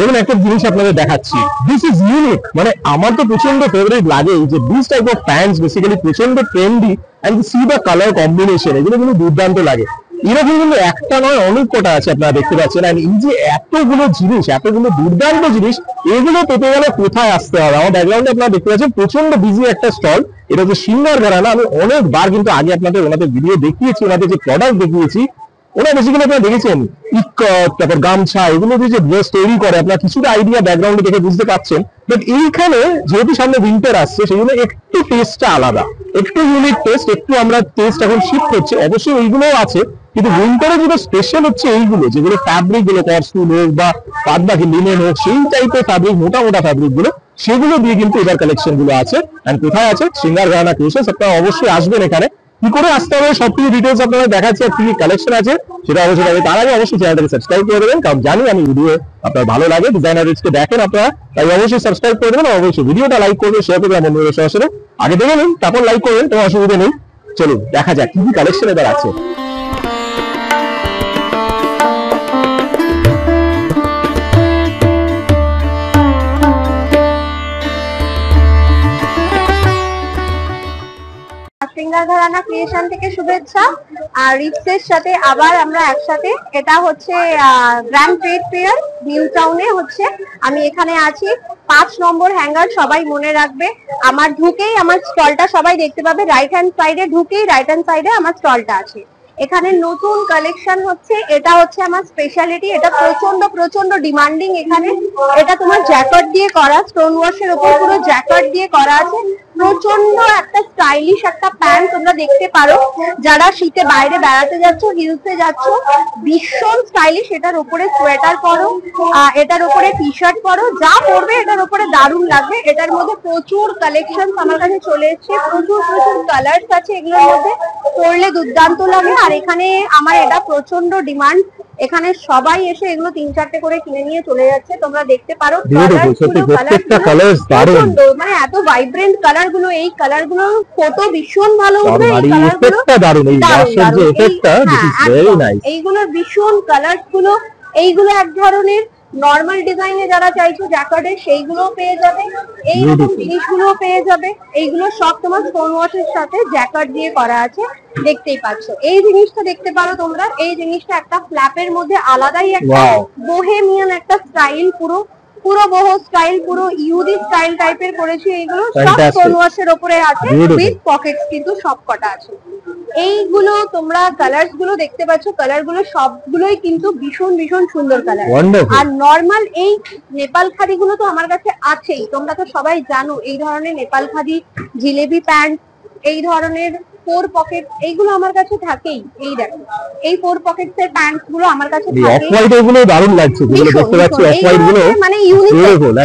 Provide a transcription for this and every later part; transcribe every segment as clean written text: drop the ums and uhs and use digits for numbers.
দেখুন একটা জিনিস আপনাদের দেখাচ্ছি, দিস ইজ ইউনিক। মানে আমার তো প্রচন্ড ফেভারিট লাগে যে this type of pants, basically প্রচন্ড trendy, and see the colour combination, এগুলো কিন্তু দুর্দান্ত লাগে। এরকম কিন্তু একটা নয় অনেক কটা আছে আপনারা দেখতে পাচ্ছেন। আর এই যে এতগুলো জিনিস, এতগুলো দুর্দান্ত জিনিস, এগুলো পেতে গেলে কোথায় আসতে হবে? আমার ব্যাকগ্রাউন্ডে আপনারা দেখতে পাচ্ছেন প্রচন্ড বিজি একটা স্টল, এটা হচ্ছে সিঙ্গার ঘরানা। আমি অনেকবার কিন্তু আগে আপনাদের ওনাদের ভিডিও দেখিয়েছি, ওনাদের যে প্রোডাক্ট দেখিয়েছি, ওরা বেসিক্যালি আপনারা দেখেছেন ইকট, তারপর গামছা, এগুলো দিয়ে যে ড্রেস তৈরি করে আপনারা কিছুটা আইডিয়া ব্যাকগ্রাউন্ডে দেখে বুঝতে পারছেন। বাট এইখানে যেহেতু সামনে উইন্টার আসছে, সেই জন্য একটু টেস্টটা আলাদা, একটু ইউনিক টেস্ট, একটু আমরা টেস্ট এখন শিফট হচ্ছে। অবশ্যই ওইগুলোও আছে, কিন্তু উইন্টারে যেটা স্পেশাল হচ্ছে এইগুলো, যেগুলো ফ্যাব্রিক গুলো কর্সুল হোক বা বাদ বাকি লিনেন হোক, সেই টাইপের ফ্যাব্রিক, মোটা মোটা ফ্যাব্রিক গুলো, সেগুলো দিয়ে কিন্তু এবার কালেকশন গুলো আছে। এন্ড কোথায় আছে? Singer Gharana Creations. আপনারা অবশ্যই আসবেন এখানে। কি করে আসতে হবে সবকিছু ডিটেলস আপনারা দেখাচ্ছি, আর কি কি কালেকশন আছে সেটা অবশ্যই জানাবেন। তার আগে অবশ্যই চ্যানেলটাকে সাবস্ক্রাইব করে দেবেন, কারণ জানি আমি ভিডিও আপনার ভালো লাগে, ডিজাইনার রিচকে দেখেন আপনারা, তাই অবশ্যই সাবস্ক্রাইব করে দেবেন। অবশ্যই ভিডিওটা লাইক করবেন, শেয়ার করবেন বন্ধুদের সরাসরি। আগে দেখে নিন, তারপর লাইক করবেন, কোনো অসুবিধা নেই। চলুন দেখা যাক কি কি কালেকশন এবার আছে। সিঙ্গার ঘরানা ক্রিয়েশন থেকে শুভেচ্ছা। আর রিপসের সাথে আবার আমরা একসাথে, এটা হচ্ছে গ্র্যান্ড ট্রেড ফেয়ার নিউ টাউনে হচ্ছে। আমি এখানে আছি 5 নম্বর হ্যাঙ্গার, সবাই মনে রাখবে। আমার ঢুকেই আমার স্টলটা সবাই দেখতে পাবে, রাইট হ্যান্ড সাইডে ঢুকেই রাইট হ্যান্ড সাইডে আমার স্টলটা আছে। এখানে নতুন কালেকশন হচ্ছে, এটা হচ্ছে আমার স্পেশালিটি, এটা প্রচন্ড প্রচন্ড ডিমান্ডিং। এখানে এটা তোমার জ্যাকেট দিয়ে করা, স্টোন ওয়াশের উপর পুরো জ্যাকেট দিয়ে করা আছে। প্রচন্ড একটা স্টাইলিশ একটা প্যান্ট তোমরা দেখতে পারো, যারা শীতে বাইরে বেড়াতে যাচ্ছ, হিলসে যাচ্ছ, ভীষণ স্টাইলিশ। এটার উপরে সোয়েটার পরো, এটার উপরে টি শার্ট পরো, যা পরবে এটার উপরে দারুণ লাগবে। এটার মধ্যে প্রচুর কালেকশন আমার কাছে চলে এসেছে, প্রচুর প্রচুর কালার্স আছে এগুলোর মধ্যে, পরলে দুর্দান্ত লাগে। আর এখানে আমার এটা প্রচন্ড ডিমান্ড, এখানে সবাই এসে এগুলো 3-4টে করে কিনে নিয়ে চলে যাচ্ছে। তোমরা দেখতে পারো মানে এত ভাইব্রেন্ট কালার গুলো, এই কালার গুলো ফটো ভীষণ ভালো উঠবে, এইগুলোর ভীষণ কালার গুলো। এইগুলো এক ধরনের নর্মাল ডিজাইনে যারা চাইছো জ্যাকেটের, সেইগুলো পেয়ে যাবে, এইরকম জিনিসগুলো পেয়ে যাবে। এইগুলো সব তোমার স্টোন ওয়াশের সাথে জ্যাকেট দিয়ে করা আছে, দেখতেই পাচ্ছ। এই জিনিসটা দেখতে পারো তোমরা, এই জিনিসটা একটা ফ্ল্যাপের মধ্যে আলাদাই একটা বোহেমিয়ান একটা স্টাইল, পুরো পুরো বহু স্টাইল, পুরো ইউডি স্টাইল টাইপের করেছি। এইগুলো সব স্টোন ওয়াশের উপরে আছে, উইথ পকেটস কিন্তু সব কটা আছে। এইগুলো তোমরা কালার্স গুলো দেখতে পাচ্ছ, কালার গুলো সবগুলোই কিন্তু ভীষণ ভীষণ সুন্দর কালার। আর নর্মাল এই নেপাল খাদি গুলো তো আমার কাছে আছেই, তোমরা তো সবাই জানো। এই ধরনের নেপাল খাদি জিলেবি প্যান্ট, এই ধরনের 4 পকেট, এইগুলো আমার কাছে থাকেই। এই দেখো, এই 4 পকেটস এর প্যান্টস গুলো আমার কাছে থাকেই। এগুলো দারুণ লাগছে, যেগুলো দেখতে পাচ্ছি অফ-হোয়াইট গুলো, মানে ইউনিক,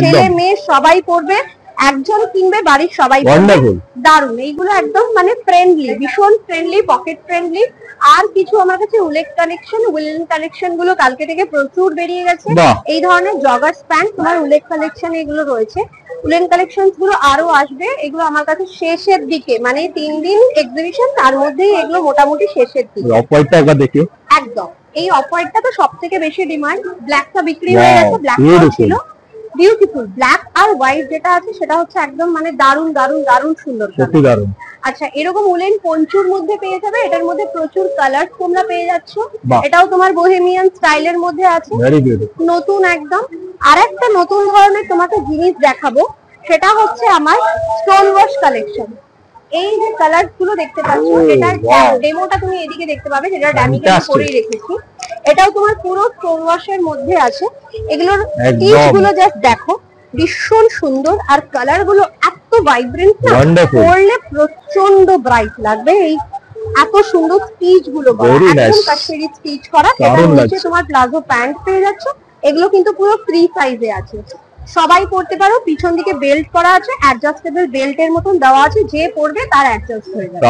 ছেলে মেয়ে সবাই পরবে, একজন কিনবে বাড়ির সবাই পরবে, দারুণ। এইগুলো একদম মানে ফ্রেন্ডলি, ভীষণ ফ্রেন্ডলি, পকেট ফ্রেন্ডলি। আর কিছু আমার কাছে উলেন কালেকশন গুলো কালকে থেকে প্রচুর বেরিয়ে গেছে। এই ধরনের জগার্স প্যান্ট তোমার উলেন কালেকশন এগুলো রয়েছে, উলেন কালেকশন গুলো আরো আসবে। এগুলো আমার কাছে শেষের দিকে, মানে 3 দিন এক্সিবিশন, তার মধ্যেই এগুলো মোটামুটি শেষের দিকে। অফ-হোয়াইটটা একবার দেখি, একদম এই অফ-হোয়াইটটা তো সবথেকে বেশি ডিমান্ড। ব্ল্যাকটা বিক্রি হয়ে গেছে, ব্ল্যাকটা ছিল বিউটিফুল। ব্ল্যাক আর হোয়াইট যেটা আছে সেটা হচ্ছে একদম মানে দারুণ দারুণ দারুণ সুন্দর, সত্যি দারুণ। আচ্ছা, এরকম উলেন পঞ্চুর মধ্যে পেয়ে যাবে, এটার মধ্যে প্রচুর কালার তোমরা পেয়ে যাচ্ছ। এটাও তোমার বোহেমিয়ান স্টাইলের মধ্যে আছে, নতুন একদম। আর একটা নতুন ধরনের তোমাকে জিনিস দেখাবো, সেটা হচ্ছে আমার স্টোন ওয়াশ কালেকশন। এই যে কালার গুলো দেখতে পাচ্ছ, এটার ডেমোটা তুমি এদিকে দেখতে পাবে, যেটা ড্যামিকে করেই রেখেছি। এটাও তোমার পুরো স্টোন ওয়াশের মধ্যে আছে। এগুলোর স্টিচ গুলো জাস্ট দেখো, ভীষণ সুন্দর। আর কালার গুলো এত ভাইব্রেন্ট না, পরলে প্রচন্ড ব্রাইট লাগবে। এই এত সুন্দর স্টিচ গুলো, একদম কাশ্মীরি স্টিচ করা। এটার নিচে তোমার প্লাজো প্যান্ট পেয়ে যাচ্ছ। এগুলো কিন্তু পুরো ফ্রি সাইজে আছে, সবাই পড়তে পারো। পিছন দিকে বেল্ট করা আছে, অ্যাডজাস্টেবল বেল্টের মতন দেওয়া আছে, যে পড়বে তার অ্যাডজাস্ট হয়ে যাবে,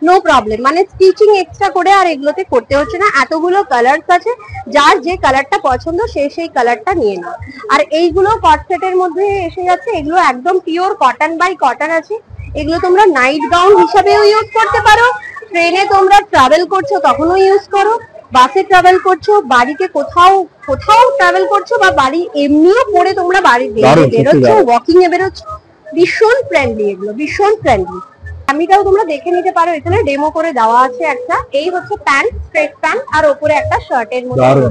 নো প্রবলেম। মানে স্টিচিং এক্সট্রা করে আর এগুলোতে করতে হচ্ছে না। এতগুলো কালারস আছে, যার যে কালারটা পছন্দ সে সেই কালারটা নিয়ে নাও। আর এইগুলো কট সেটের মধ্যে এসে যাচ্ছে, এগুলো একদম পিওর কটন বাই কটন আছে। এগুলো তোমরা নাইট গাউন হিসাবেও ইউজ করতে পারো, ট্রেনে তোমরা ট্রাভেল করছো তখনও ইউজ করো। বাসে ট্রাভেল করছো, বাড়িতে কোথাও কোথাও ট্রাভেল করছো, বা বাড়ি এমনিও পরে তোমরা বাড়ি বেরোচ্ছো, ওয়াকিং এ বেরোচ্ছো, ভীষণ ফ্রেন্ডলি এগুলো, ভীষণ ফ্রেন্ডলি। আমিটাও তোমরা দেখে নিতে পারো, এখানে ডেমো করে দেওয়া আছে একটা। এই হচ্ছে প্যান্ট, স্ট্রেট প্যান্ট, আর ওপরে একটা শার্টের মধ্যে।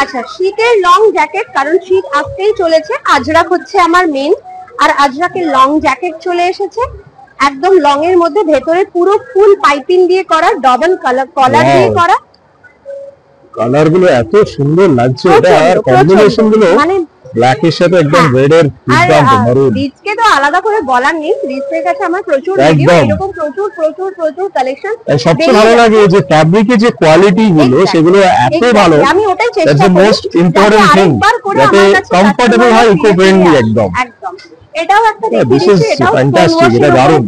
আচ্ছা, শীতের লং জ্যাকেট, কারণ শীত আসতেই চলেছে। আজরাক হচ্ছে আমার মেন, আর আজরাকের লং জ্যাকেট চলে এসেছে একদম লং এর মধ্যে, ভেতরে পুরো ফুল পাইপিং দিয়ে করা, ডবল কলার দিয়ে করা। কালার গুলো এত সুন্দর লাগছে, এটা আর কম্বিনেশন গুলো মানে ব্ল্যাক এর সাথে একদম রেড এর দুর্দান্ত মারুন। রিচকে তো আলাদা করে বলার নেই, রিচের কাছে আমার প্রচুর ভিডিও, এরকম প্রচুর প্রচুর প্রচুর কালেকশন। সবচেয়ে ভালো লাগে যে ফ্যাব্রিকের যে কোয়ালিটি গুলো, সেগুলো এত ভালো। আমি ওটাই চেষ্টা করি, মোস্ট ইম্পর্টেন্ট থিং, যাতে কমফোর্টেবল হয়, ইকো ফ্রেন্ডলি একদম। এটাও একটা দেখিয়েছি, এটাও ফ্যান্টাস্টিক, এটা দারুণ।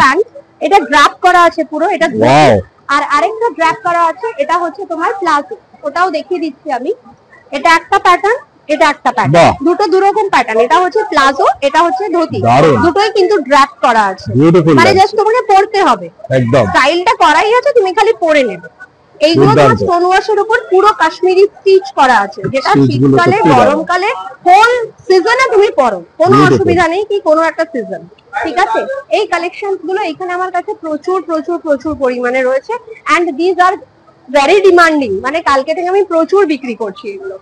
এটা ড্রাপ করা আছে পুরো, এটা ওয়াও। আর আরেকটা ড্রাপ করা আছে, এটা হচ্ছে তোমার প্লাজো, ওটাও দেখিয়ে দিচ্ছি আমি। এটা একটা প্যাটার্ন, এটা একটা প্যাটার্ন, দুটো দুরকম প্যাটার্ন। এটা হচ্ছে প্লাজো, এটা হচ্ছে ধুতি, দুটোই কিন্তু ড্রাপ করা আছে, মানে জাস্ট তোমাকে পরতে হবে, একদম স্টাইলটা করাই আছে, তুমি খালি পরে নেবে। এইগুলো তোমার স্টোন ওয়াশের উপর পুরো কাশ্মীরি স্টিচ করা আছে, যেটা শীতকালে গরমকালে হোল সিজনে তুমি পরো, কোনো অসুবিধা নেই কি কোনো একটা সিজন। ঠিক আছে, এই কালেকশন গুলো এখানে আমার কাছে প্রচুর প্রচুর প্রচুর পরিমাণে রয়েছে, and this are very demanding, মানে কালকে থেকে আমি প্রচুর বিক্রি করছি এগুলো।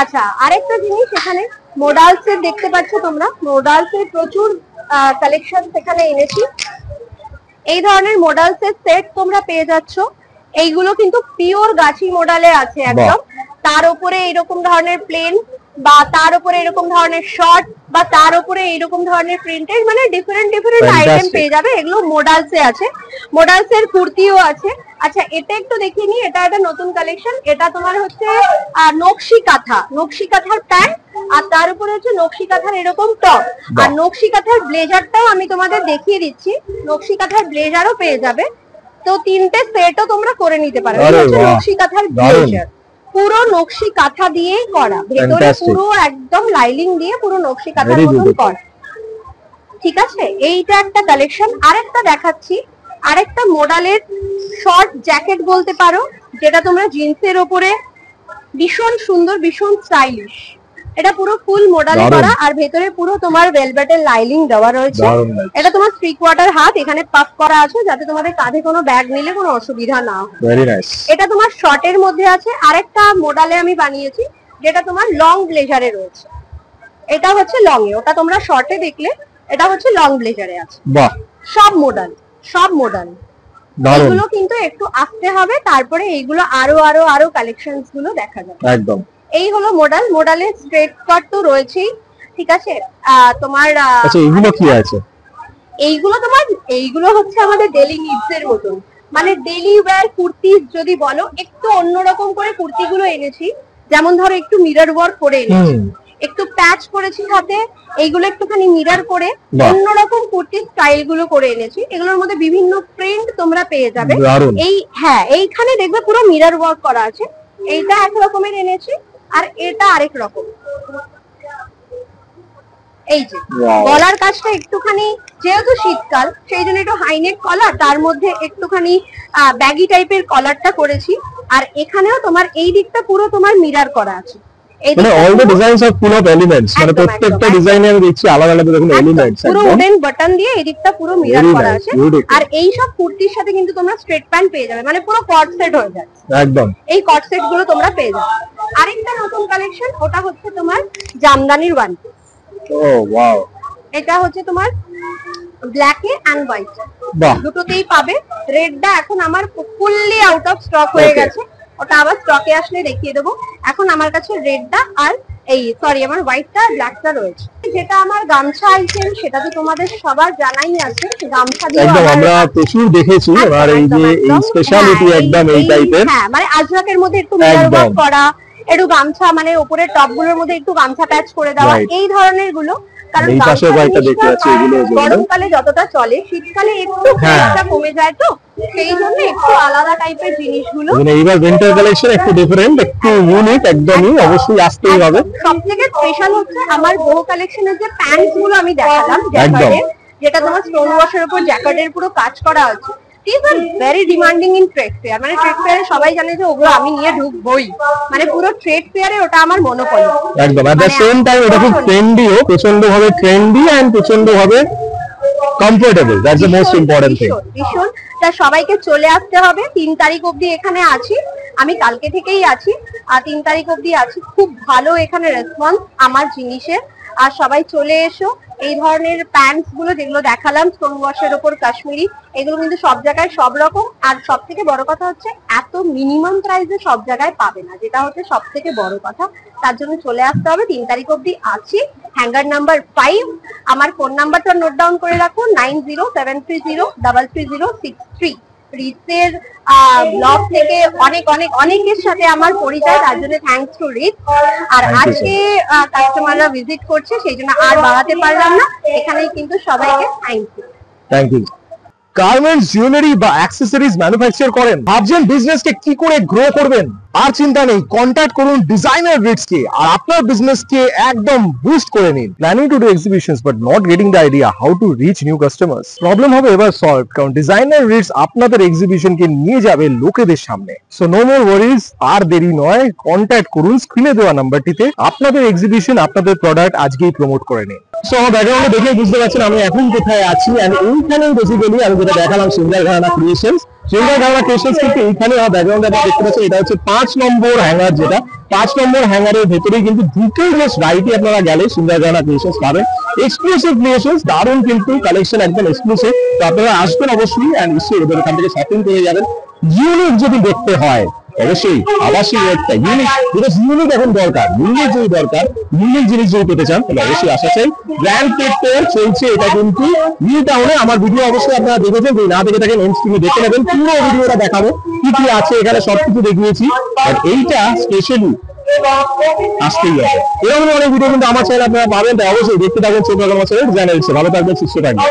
আচ্ছা, আরেকটা জিনিস, এখানে মোডালস এর দেখতে পাচ্ছ তোমরা, মোডালস এর প্রচুর কালেকশন এখানে এনেছি। এই ধরনের মোডালস এর সেট তোমরা পেয়ে যাচ্ছ। এইগুলো কিন্তু পিওর গাছি মডেলে আছে একদম, তার উপরে এরকম ধরনের প্লেন, বা তার উপরে এরকম ধরনের শর্ট, বা তার উপরে এরকম ধরনের প্রিন্টেড, মানে ডিফারেন্ট ডিফারেন্ট আইটেম পেয়ে যাবে। এগুলো মোডালস এ আছে, মোডালস এর কুর্তিও আছে। আচ্ছা, এটা একটু দেখিয়ে নি, এটা একটা নতুন কালেকশন। এটা তোমার হচ্ছে নকশি কাঁথা, নকশি কাঁথার প্যান্ট, আর তার উপরে হচ্ছে নকশি কাঁথার এরকম টপ, আর নকশি কাঁথার ব্লেজারটাও আমি তোমাদের দেখিয়ে দিচ্ছি। নকশি কাঁথার ব্লেজারও পেয়ে যাবে, তো তিনটে সেটও তোমরা করে নিতে পারো। নকশি কাঁথার ব্লেজার পুরো নকশি কাঁথা দিয়েই করা, ভেতরে পুরো একদম লাইলিং দিয়ে পুরো নকশি কাঁথার মতন করা। ঠিক আছে, এইটা একটা কালেকশন। আরেকটা দেখাচ্ছি, আরেকটা মডেলের শর্ট জ্যাকেট বলতে পারো, যেটা তোমরা জিন্সের ওপরে, ভীষণ সুন্দর, ভীষণ স্টাইলিশ। এটা পুরো ফুল মডেলে করা, আর ভেতরে পুরো তোমার ভেলভেটের লাইলিং দেওয়া রয়েছে। এটা তোমার 3/4 হাত, এখানে পাফ করা আছে, যাতে তোমাদের কাঁধে কোনো ব্যাগ নিলে কোনো অসুবিধা না হয়। Very nice. এটা তোমার শর্টের মধ্যে আছে। আরেকটা মডেলে আমি বানিয়েছি, যেটা তোমার লং ব্লেজারে রয়েছে। এটা হচ্ছে লং এ, ওটা তোমরা শর্টে দেখলে, এটা হচ্ছে লং ব্লেজারে আছে। বাহ, সব মডেল, সব মডেল। এগুলো কিন্তু একটু আসতে হবে, তারপরে এইগুলো আরো আরো আরো কালেকশনস গুলো দেখা যাবে একদম। এই হলো মডেল, মডেলের স্ট্রেট কাট তো রয়েছেই। ঠিক আছে, তোমার আচ্ছা, এগুলো কি আছে? এইগুলো তোমার, এইগুলো হচ্ছে আমাদের ডেইলি নিডস এর মতন, মানে ডেইলি ওয়্যার কুর্তি যদি বলো, একটু অন্যরকম করে কুর্তিগুলো এনেছি। যেমন ধরো একটু মিরর ওয়ার্ক করে এনেছি, একটু প্যাচ করেছি হাতে, এইগুলো একটুখানি মিরর করে অন্যরকম কুর্তির স্টাইল গুলো করে এনেছি। এগুলোর মধ্যে বিভিন্ন প্রিন্ট তোমরা পেয়ে যাবে। এই হ্যাঁ, এইখানে দেখবে পুরো মিরর ওয়ার্ক করা আছে। এইটা এক রকমের এনেছি, আর এটা আরেক রকম। এই যে গলার কাজটা একটুখানি, যেহেতু শীতকাল সেই জন্য একটু হাইনেক কলার, তার মধ্যে একটুখানি ব্যাগি টাইপের কলারটা করেছি। আর এখানেও তোমার এই দিকটা পুরো তোমার মিরর করা আছে। মানে all the designs are full of elements, মানে প্রত্যেকটা ডিজাইনে আমি দেখছি আলাদা আলাদা দেখুন এলিমেন্টস, পুরো উডেন বাটন দিয়ে এই দিকটা পুরো মিরর করা আছে। আর এই সব কুর্তির সাথে কিন্তু তোমরা স্ট্রেট প্যান্ট পেয়ে যাবে, মানে পুরো কট সেট হয়ে যায় একদম। এই কট সেট গুলো তোমরা পেয়ে যাবে। আরেকটা নতুন কালেকশন, ওটা হচ্ছে তোমার জামদানির ওয়ান পিস। ও ওয়াও, এটা হচ্ছে তোমার ব্ল্যাক এ এন্ড হোয়াইট, দুটোতেই পাবে। রেডটা এখন আমার ফুললি আউট অফ স্টক হয়ে গেছে, ওটা আবার স্টকে আসলে দেখিয়ে দেবো। এখন আমার কাছে রেডটা আর এই সরি আমার হোয়াইটটা আর ব্ল্যাকটা রয়েছে। যেটা আমার গামছা আইটেম, সেটা তো তোমাদের সবার জানাই আছে, গামছা দিয়ে একদম আমরা প্রচুর দেখেছি। আর এই যে এই স্পেশালিটি একদম এই টাইপের, হ্যাঁ, মানে আজরাকের মধ্যে একটু মিরর ওয়ার্ক করা, একটু গামছা মানে উপরের টপ গুলোর মধ্যে একটু গামছা প্যাচ করে দেওয়া, এই ধরনের গুলো। কারণ গরমকালে যতটা চলে, শীতকালে একটু প্রাইসটা কমে যায়, তো সেই জন্য একটু আলাদা টাইপের জিনিসগুলো। মানে এইবার উইন্টার কালেকশন একটু ডিফারেন্ট, একটু ইউনিক, একদমই অবশ্যই আসতেই হবে। সবথেকে স্পেশাল হচ্ছে আমার বহু কালেকশনের যে প্যান্টস গুলো আমি দেখালাম, যেটা তোমার স্টোন ওয়াশের উপর জ্যাকেটের পুরো কাজ করা আছে, These are very demanding in trade fair. মানে ট্রেড ফেয়ারে সবাই জানে যে ওগুলো আমি নিয়ে ঢুকবই, মানে পুরো ট্রেড ফেয়ারে ওটা আমার মনোপলি একদম। এট দ্য সেম টাইম এটা খুব ট্রেন্ডিও, প্রচন্ড ভাবে ট্রেন্ডি এন্ড প্রচন্ড ভাবে comfortable. That's the most important thing. ভীষণ। তা সবাইকে চলে আসতে হবে, 3 তারিখ অবধি এখানে আছি আমি, কালকে থেকেই আছি আর 3 তারিখ অবধি আছি। খুব ভালো এখানে রেসপন্স আমার জিনিসের, আর সবাই চলে এসো। এই ধরনের প্যান্টস গুলো যেগুলো দেখালাম স্টোন ওয়াশের ওপর কাশ্মীরি, এগুলো কিন্তু সব জায়গায় সব রকম, আর সব থেকে বড় কথা হচ্ছে এত মিনিমাম প্রাইসে সব জায়গায় পাবে না, যেটা হচ্ছে সব থেকে বড় কথা। তার জন্য চলে আসতে হবে, 3 তারিখ অবধি আছি। Hanger number 5। আমার ফোন নাম্বারটা নোট ডাউন করে রাখুন, 9073030363। রিচের ব্লগ থেকে অনেক অনেক অনেকের সাথে আমার পরিচয়, তার জন্য থ্যাঙ্কস টু রিচ। আর আজকে কাস্টমাররা ভিজিট করছে, সেই জন্য আর বাড়াতে পারলাম না, এখানেই কিন্তু সবাইকে thank you. Thank you. Garments, jewellery বা অ্যাক্সেসরিজ ম্যানুফ্যাকচার করেন, ভাবছেন বিজনেসকে কি করে গ্রো করবেন? আর চিন্তা নেই, কন্ট্যাক্ট করুন ডিজাইনার রিটস কে আর আপনার বিজনেসকে একদম বুস্ট করে নিন। Planning to do exhibitions but not getting the idea how to reach new customers? Problem হবে এবার সলভ, কারণ ডিজাইনার রিটস আপনাদের এক্সিবিশনকে নিয়ে যাবে লোকেদের সামনে। সো নো মোর ওয়ারিজ, আর দেরি নয়, কন্ট্যাক্ট করুন স্ক্রিনে দেওয়া নাম্বারটিতে। আপনাদের এক্সিবিশন, আপনাদের প্রোডাক্ট আজকেই প্রমোট করে নিন। সো আমার ব্যাকগ্রাউন্ডে দেখে বুঝতে পারছেন আমি এখন কোথায় আছি, এন্ড এইখানেই বেসিক্যালি আমি যেটা দেখালাম singer Gharana creations. Singer Gharana creations কিন্তু এইখানে আমার ব্যাকগ্রাউন্ডে আপনি দেখতে পাচ্ছেন, এটা হচ্ছে 5 নম্বর হ্যাঙ্গার, যেটা 5 নম্বর হ্যাঙ্গারের ভেতরেই কিন্তু ঢুকেই জাস্ট রাইটে আপনারা গেলে সিঙ্গার ঘরানা ক্রিয়েশনস পাবেন। এক্সক্লুসিভ ক্রিয়েশনস, দারুণ কিন্তু কালেকশন, একদম এক্সক্লুসিভ। তো আপনারা আসবেন অবশ্যই, এন্ড নিশ্চয়ই এদের এখান থেকে শপিং করে যাবেন। ইউনিক যদি দেখতে হয় অবশ্যই আবাসিক ওয়েবসাইট ইউনিক, বিকজ ইউনিক এখন দরকার, ইউনিক যদি দরকার, ইউনিক জিনিস যদি পেতে চান তাহলে অবশ্যই আসা চাই। গ্র্যান্ড ট্রেড ফেয়ার চলছে, এটা কিন্তু নিউ টাউনে। আমার ভিডিও অবশ্যই আপনারা দেখেছেন, যদি না দেখে থাকেন এন্ড স্ক্রিনে দেখে নেবেন, পুরো ভিডিওটা দেখাবো কি কি আছে এখানে, সবকিছু দেখিয়েছি। আর এইটা স্পেশালি আসতেই হবে। এরকম অনেক ভিডিও কিন্তু আমার চ্যানেলে আপনারা পাবেন, তাই অবশ্যই দেখতে থাকবেন। চোখ আমার চ্যানেল জানাচ্ছে। ভালো থাকবেন, সুস্থ থাকবেন।